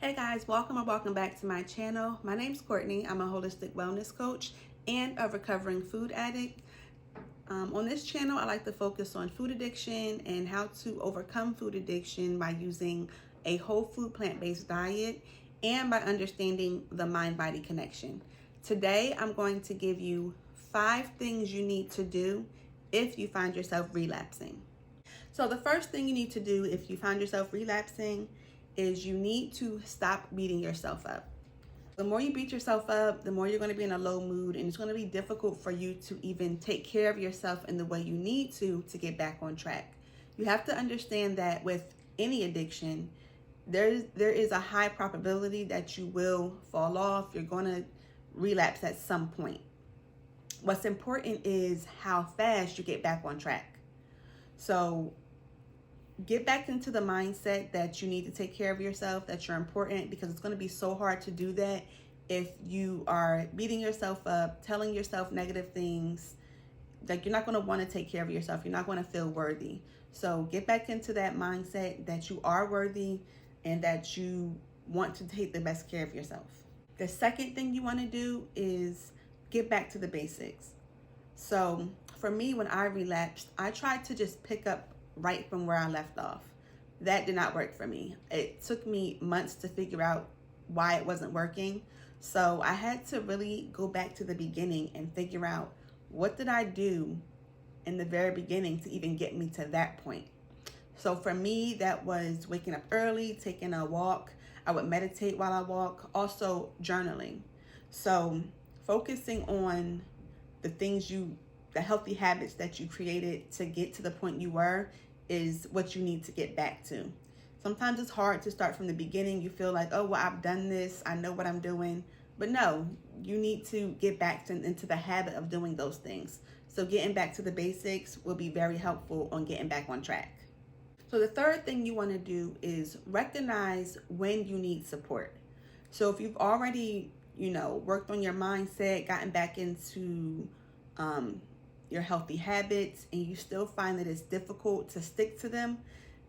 Hey guys, welcome or welcome back to my channel. My name's Courtney. I'm a holistic wellness coach and a recovering food addict. On this channel, I like to focus on food addiction and how to overcome food addiction by using a whole food plant-based diet and by understanding the mind-body connection. Today, I'm going to give you 5 things you need to do if you find yourself relapsing. So the first thing you need to do if you find yourself relapsing is you need to stop beating yourself up. The more you beat yourself up, the more you're going to be in a low mood, and it's going to be difficult for you to even take care of yourself in the way you need to get back on track. You have to understand that with any addiction, there is a high probability that you will fall off. You're going to relapse at some point. What's important is how fast you get back on track. So get back into the mindset that you need to take care of yourself, that you're important, because it's going to be so hard to do that if you are beating yourself up, telling yourself negative things. Like, you're not going to want to take care of yourself. You're not going to feel worthy. So get back into that mindset that you are worthy and that you want to take the best care of yourself. The second thing you want to do is get back to the basics. So for me, when I relapsed, I tried to just pick up right from where I left off. That did not work for me. It took me months to figure out why it wasn't working. So I had to really go back to the beginning and figure out, what did I do in the very beginning to even get me to that point? So for me, that was waking up early, taking a walk. I would meditate while I walk, also journaling. So focusing on the healthy habits that you created to get to the point you were is what you need to get back to. Sometimes it's hard to start from the beginning. You feel like, oh, well, I've done this, I know what I'm doing. But no, you need to get back into the habit of doing those things. So getting back to the basics will be very helpful on getting back on track. So the third thing you want to do is recognize when you need support. So if you've already, worked on your mindset, gotten back into your healthy habits, and you still find that it's difficult to stick to them,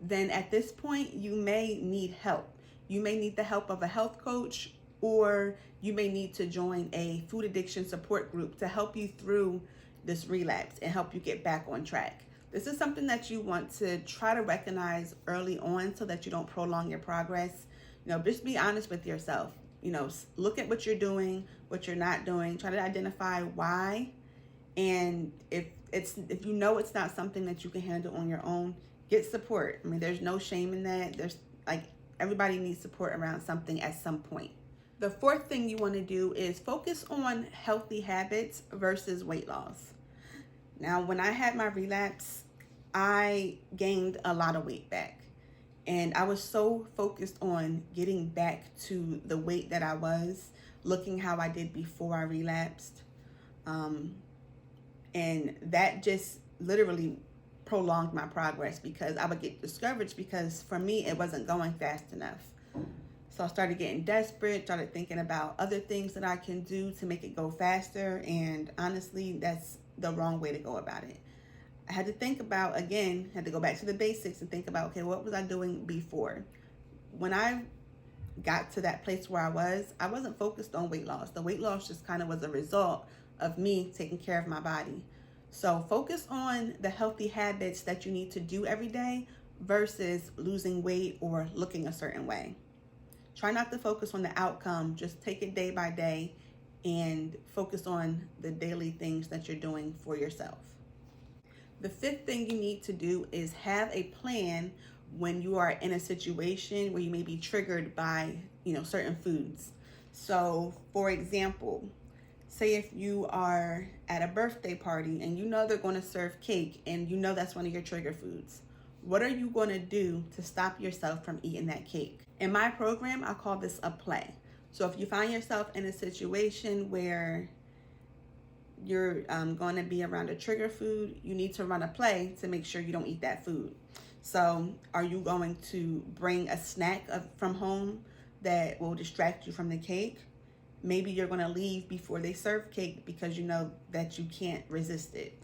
then at this point you may need help. You may need the help of a health coach, or you may need to join a food addiction support group to help you through this relapse and help you get back on track. This is something that you want to try to recognize early on so that you don't prolong your progress. Just be honest with yourself. Look at what you're doing, what you're not doing, try to identify why. And if you know it's not something that you can handle on your own, get support. I mean, there's no shame in that. Everybody needs support around something at some point. The fourth thing you want to do is focus on healthy habits versus weight loss. Now, when I had my relapse, I gained a lot of weight back. And I was so focused on getting back to the weight that I was, looking how I did before I relapsed. And that just literally prolonged my progress, because I would get discouraged because for me, it wasn't going fast enough. So I started getting desperate, started thinking about other things that I can do to make it go faster. And honestly, that's the wrong way to go about it. I had to think about, again, had to go back to the basics and think about, okay, what was I doing before? When I got to that place where I wasn't focused on weight loss. The weight loss just kind of was a result of me taking care of my body. So focus on the healthy habits that you need to do every day versus losing weight or looking a certain way. Try not to focus on the outcome. Just take it day by day and focus on the daily things that you're doing for yourself. The fifth thing you need to do is have a plan when you are in a situation where you may be triggered by, certain foods. So, for example, say if you are at a birthday party and they're going to serve cake and that's one of your trigger foods. What are you going to do to stop yourself from eating that cake? In my program, I call this a play. So if you find yourself in a situation where you're going to be around a trigger food, you need to run a play to make sure you don't eat that food. So are you going to bring a snack from home that will distract you from the cake? Maybe you're going to leave before they serve cake because you know that you can't resist it.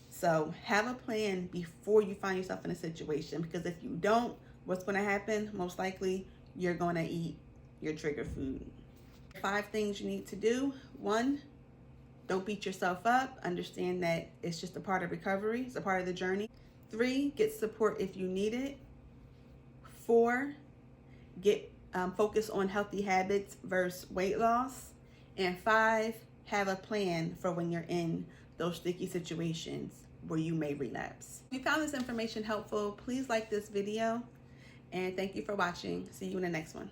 So have a plan before you find yourself in a situation, because if you don't, what's going to happen? Most likely you're going to eat your trigger food. 5 things you need to do. 1, don't beat yourself up. Understand that it's just a part of recovery. It's a part of the journey. 3, get support if you need it. 4, get focus on healthy habits versus weight loss. And 5, have a plan for when you're in those sticky situations where you may relapse. If you found this information helpful, please like this video, and thank you for watching. See you in the next one.